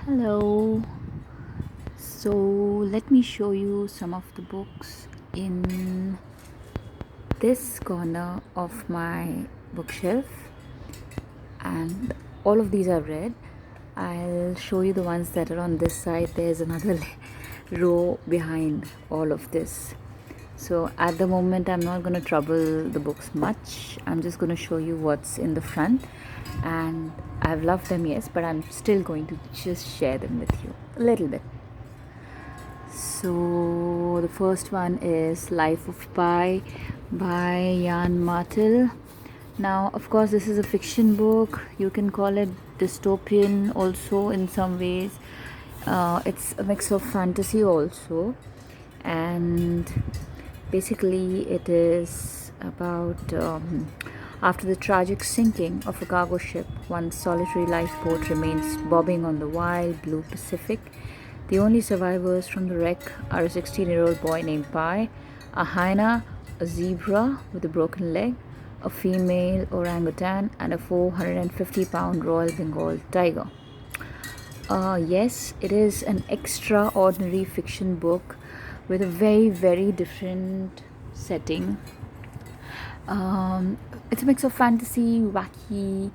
Hello. So let me show you some of the books in this corner of my bookshelf, and all of these are read. I'll show you the ones that are on this side. There's another row behind all of this. So at the moment, I'm not going to trouble the books much. I'm just going to show you what's in the front, and I've loved them, yes, but I'm still going to just share them with you a little bit. So the first one is Life of Pi by Jan Martel. Now, of course, this is a fiction book. You can call it dystopian also in some ways. It's a mix of fantasy also, and basically it is about after the tragic sinking of a cargo ship, one solitary lifeboat remains bobbing on the wild blue Pacific. The only survivors from the wreck are a 16-year-old boy named Pi, a hyena, a zebra with a broken leg, a female orangutan, and a 450-pound Royal Bengal tiger. Yes, it is an extraordinary fiction book with a very, very different setting. It's a mix of fantasy, wacky,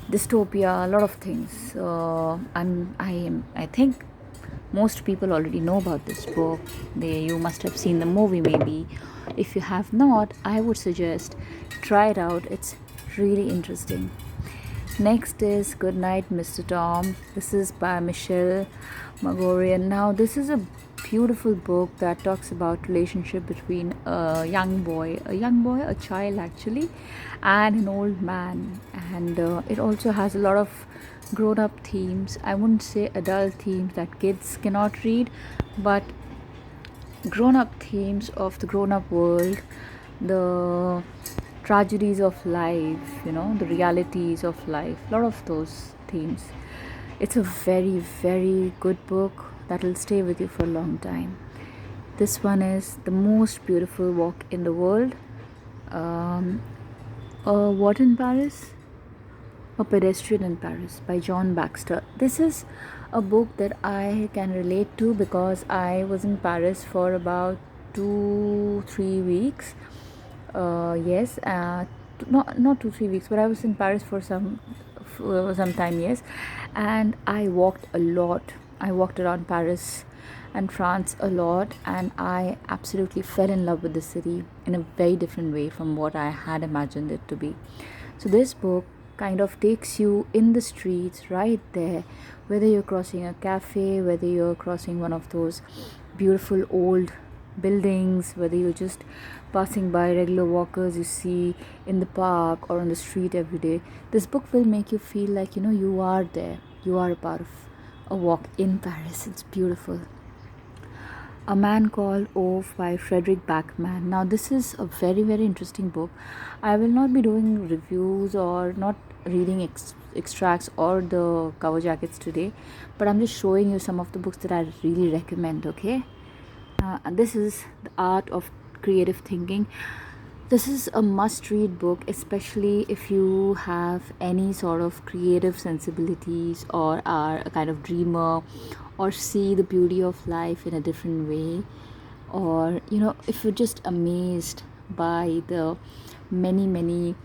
dystopia, a lot of things. I think most people already know about this book. You must have seen the movie maybe. If you have not, I would suggest try it out. It's really interesting. Next is Good Night, Mr. Tom. This is by Michelle Magorian. Now, this is a beautiful book that talks about relationship between a child actually, and an old man. And it also has a lot of grown-up themes. I wouldn't say adult themes that kids cannot read, but grown-up themes of the grown-up world, the tragedies of life, the realities of life, a lot of those themes. It's a very, very good book that will stay with you for a long time. This one is The Most Beautiful Walk in the World. What in Paris? A Pedestrian in Paris by John Baxter. This is a book that I can relate to because I was in Paris for about 2-3 weeks. Yes, not 2-3 weeks, but I was in Paris for some time, yes, and I walked a lot. I walked around Paris and France a lot, and I absolutely fell in love with the city in a very different way from what I had imagined it to be. So this book kind of takes you in the streets right there, whether you're crossing a cafe, whether you're crossing one of those beautiful old buildings, whether you're just passing by regular walkers you see in the park or on the street every day. This book will make you feel like you are there, you are a part of a walk in Paris. It's beautiful. A Man Called Ove by Frederick Backman. Now this is a very, very interesting book. I will not be doing reviews or not reading extracts or the cover jackets today, but I'm just showing you some of the books that I really recommend, okay? And this is The Art of Creative Thinking. This is a must-read book, especially if you have any sort of creative sensibilities or are a kind of dreamer or see the beauty of life in a different way, or if you're just amazed by the many, many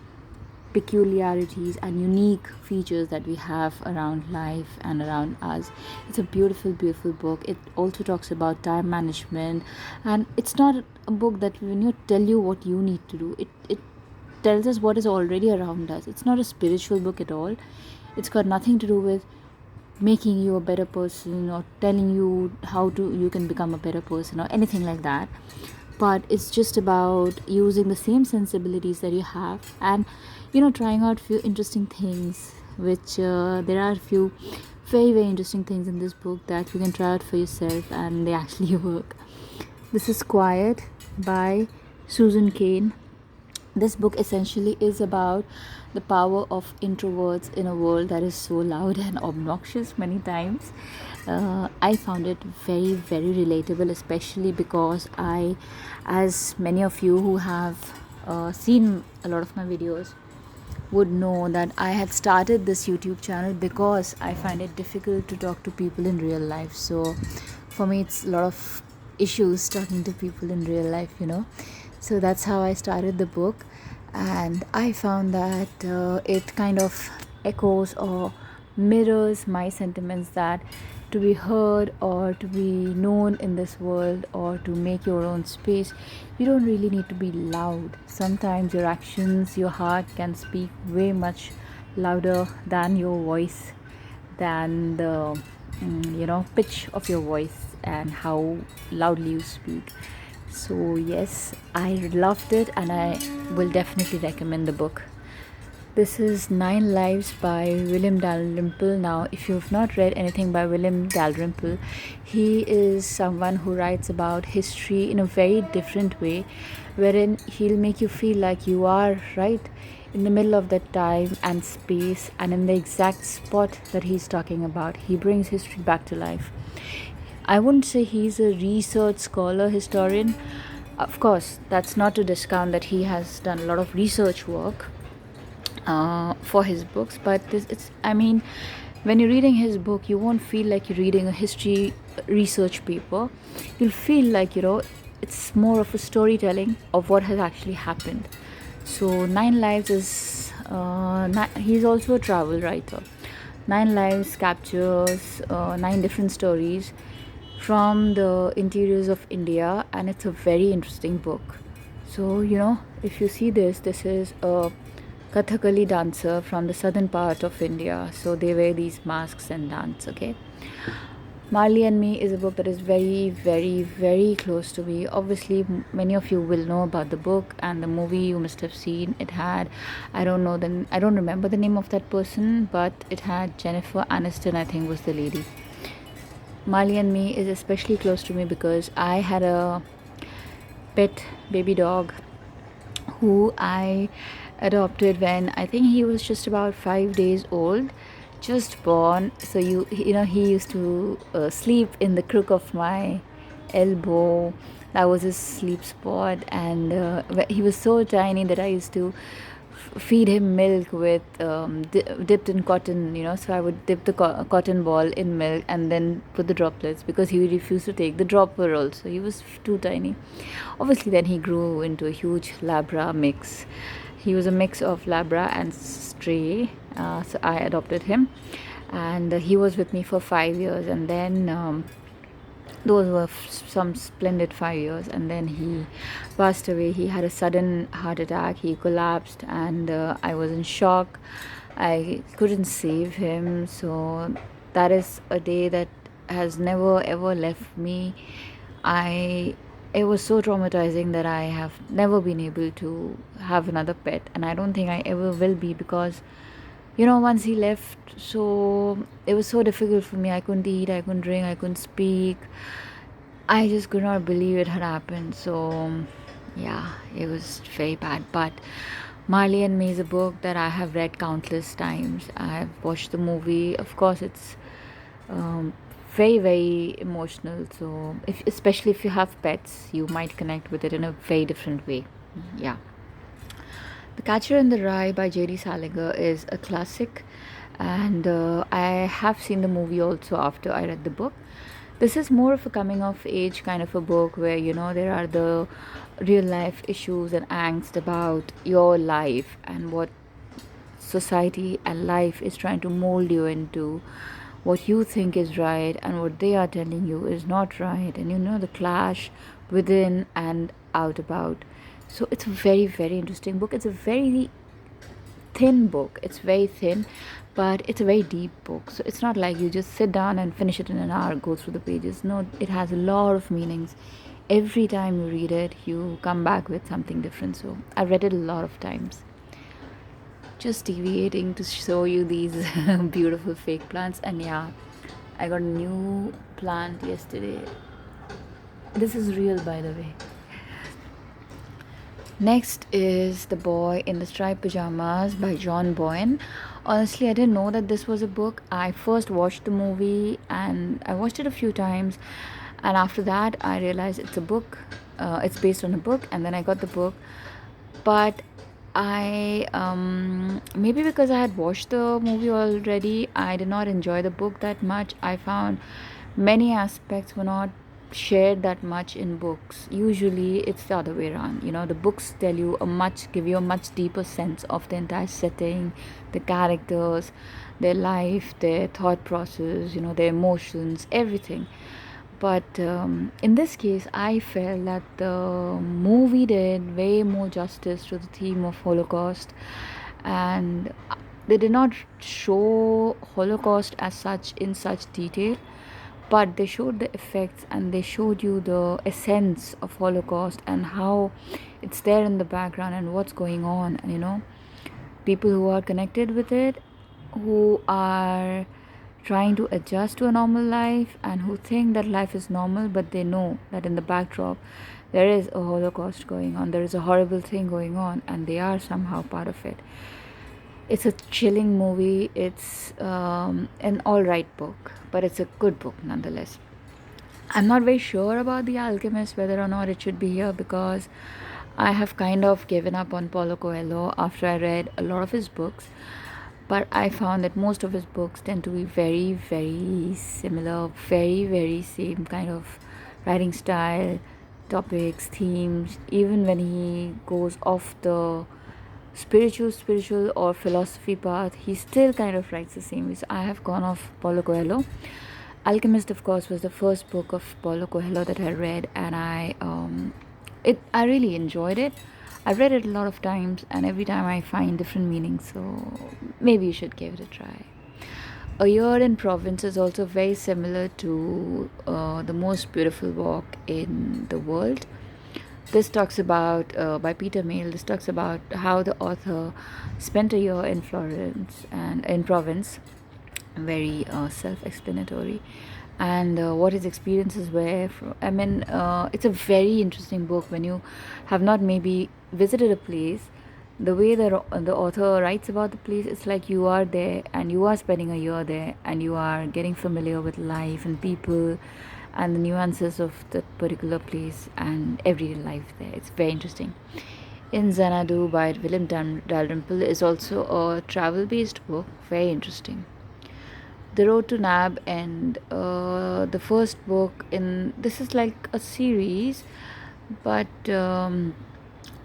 peculiarities and unique features that we have around life and around us. It's a beautiful, beautiful book. It also talks about time management, and it's not a book that when you tell you what you need to do, it tells us what is already around us. It's not a spiritual book at all. It's got nothing to do with making you a better person or telling you how you can become a better person or anything like that, but it's just about using the same sensibilities that you have and trying out few interesting things, which there are a few very, very interesting things in this book that you can try out for yourself, and they actually work. This is Quiet by Susan Cain. This book essentially is about the power of introverts in a world that is so loud and obnoxious many times. I found it very, very relatable, especially because as many of you who have seen a lot of my videos, would know that I had started this YouTube channel because I find it difficult to talk to people in real life. So for me, it's a lot of issues talking to people in real life. So that's how I started the book, and I found that it kind of echoes or mirrors my sentiments, that to be heard or to be known in this world or to make your own space, you don't really need to be loud. Sometimes your actions, your heart can speak way much louder than your voice, than the pitch of your voice and how loudly you speak. So yes, I loved it, and I will definitely recommend the book. This is Nine Lives by William Dalrymple. Now, if you've not read anything by William Dalrymple, he is someone who writes about history in a very different way, wherein he'll make you feel like you are right in the middle of that time and space and in the exact spot that he's talking about. He brings history back to life. I wouldn't say he's a research scholar, historian. Of course, that's not to discount that he has done a lot of research work for his books, but it's I mean, when you're reading his book, you won't feel like you're reading a history research paper. You'll feel like it's more of a storytelling of what has actually happened. So Nine Lives is he's also a travel writer. Nine Lives captures nine different stories from the interiors of India, and it's a very interesting book. So if you see this is a Kathakali dancer from the southern part of India. So they wear these masks and dance, okay? Marley and Me is a book that is very, very, very close to me. Obviously, many of you will know about the book and the movie you must have seen. It had, I don't remember the name of that person, but it had Jennifer Aniston, I think, was the lady. Marley and Me is especially close to me because I had a pet baby dog who I adopted when I think he was just about 5 days old, just born. So he used to sleep in the crook of my elbow. That was his sleep spot, and he was so tiny that I used to feed him milk with dipped in cotton. So I would dip the cotton ball in milk and then put the droplets, because he refused to take the dropper also. He was too tiny. Obviously then he grew into a huge labra mix. He was a mix of labra and stray. So I adopted him, and he was with me for 5 years, and then those were some splendid 5 years, and then he passed away. He had a sudden heart attack. He collapsed, and I was in shock. I couldn't save him. So that is a day that has never ever left me. It was so traumatizing that I have never been able to have another pet, and I don't think I ever will be, because once he left, so it was so difficult for me. I couldn't eat, I couldn't drink, I couldn't speak. I just could not believe it had happened. So yeah, it was very bad. But Marley and Me is a book that I have read countless times. I have watched the movie. Of course, it's um, very, very emotional. So especially if you have pets, you might connect with it in a very different way. Yeah. The Catcher in the Rye by J.D. Salinger is a classic, and I have seen the movie also after I read the book. This is more of a coming of age kind of a book, where there are the real life issues and angst about your life and what society and life is trying to mold you into, what you think is right and what they are telling you is not right, and the clash within and out about. So it's a very, very interesting book. It's a very thin book. It's very thin, but it's a very deep book. So it's not like you just sit down and finish it in an hour, go through the pages. No, it has a lot of meanings. Every time you read it, you come back with something different. So I've read it a lot of times. Just deviating to show you these beautiful fake plants. And yeah, I got a new plant yesterday. This is real, by the way. Next is The Boy in the Striped Pajamas by John Boyne. Honestly, I didn't know that this was a book. I first watched the movie and I watched it a few times, and after that I realized it's a book. It's based on a book, and then I got the book. But I maybe because I had watched the movie already, I did not enjoy the book that much. I found many aspects were not shared that much in books. Usually it's the other way around. The books give you a much deeper sense of the entire setting, the characters, their life, their thought process, their emotions, everything. But in this case, I felt that the movie did way more justice to the theme of Holocaust, and they did not show Holocaust as such in such detail, but they showed the effects and they showed you the essence of Holocaust and how it's there in the background and what's going on, and people who are connected with it, who are trying to adjust to a normal life and who think that life is normal, but they know that in the backdrop there is a Holocaust going on, there is a horrible thing going on, and they are somehow part of it. It's a chilling movie. It's an all right book, but it's a good book nonetheless. I'm not very sure about The Alchemist, whether or not it should be here, because I have kind of given up on Paulo Coelho after I read a lot of his books. But I found that most of his books tend to be very, very similar, very, very same kind of writing style, topics, themes. Even when he goes off the spiritual or philosophy path, he still kind of writes the same way. So I have gone off Paulo Coelho. Alchemist, of course, was the first book of Paulo Coelho that I read, and I really enjoyed it. I've read it a lot of times, and every time I find different meanings. So maybe you should give it a try. A Year in Province is also very similar to The Most Beautiful Walk in the World. This talks about, by Peter Mayle, this talks about how the author spent a year in Florence and in Provence, very self-explanatory, and what his experiences were. It's a very interesting book when you have not maybe visited a place. The way the author writes about the place, it's like you are there and you are spending a year there and you are getting familiar with life and people and the nuances of that particular place and everyday life there. It's very interesting. In Xanadu by William Dalrymple is also a travel-based book, very interesting. The Road to Nab, and the first book in this is like a series, but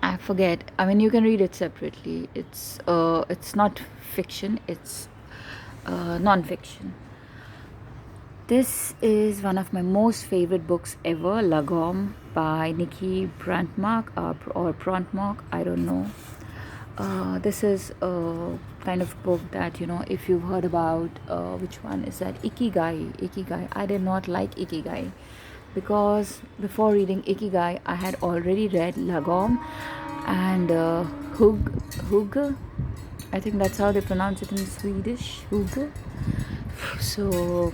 I forget. I mean, you can read it separately. It's not fiction. It's non-fiction. This is one of my most favorite books ever, Lagom by Nikki Brandmark or Brontmark, I don't know. This is a kind of book that, if you've heard about, which one is that? Ikigai. I did not like Ikigai because before reading Ikigai, I had already read Lagom and Hug. I think that's how they pronounce it in Swedish, Hug. So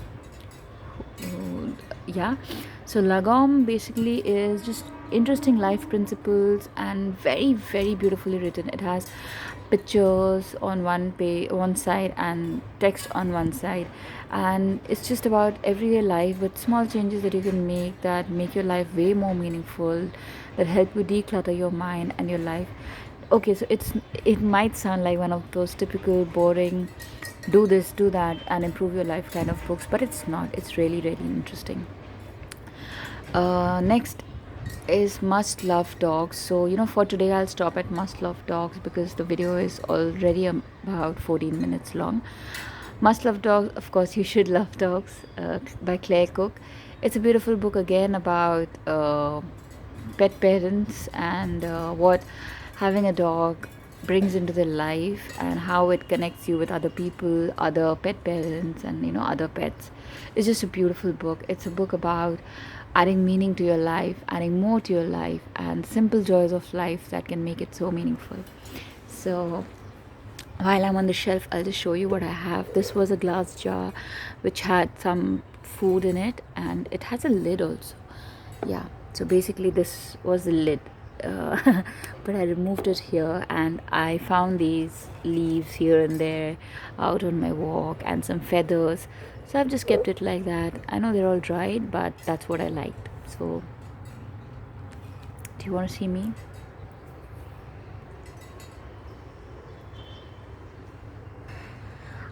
yeah, so Lagom basically is just interesting life principles and very, very beautifully written. It has pictures on one side and text on one side, and it's just about everyday life with small changes that you can make that make your life way more meaningful, that help you declutter your mind and your life. Okay, so it might sound like one of those typical boring do this, do that, and improve your life kind of books, but it's not. It's really, really interesting. Next is Must Love Dogs. So, for today, I'll stop at Must Love Dogs because the video is already about 14 minutes long. Must Love Dogs, of course, You Should Love Dogs by Claire Cook. It's a beautiful book again about pet parents and what having a dog brings into their life and how it connects you with other people, other pet parents, and other pets. It's just a beautiful book. It's a book about adding meaning to your life, adding more to your life, and simple joys of life that can make it so meaningful. So while I'm on the shelf, I'll just show you what I have. This was a glass jar which had some food in it, and it has a lid also. Yeah, so basically this was the lid. But I removed it here, and I found these leaves here and there out on my walk and some feathers, so I've just kept it like that. I know they're all dried, but that's what I liked. So do you want to see me?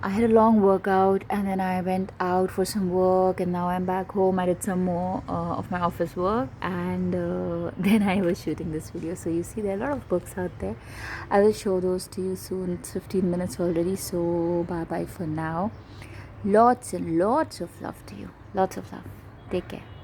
I had a long workout and then I went out for some work, and now I'm back home. I did some more of my office work, and then I was shooting this video. So you see, there are a lot of books out there. I will show those to you soon. It's 15 minutes already, so bye bye for now. Lots and lots of love to you. Lots of love. Take care.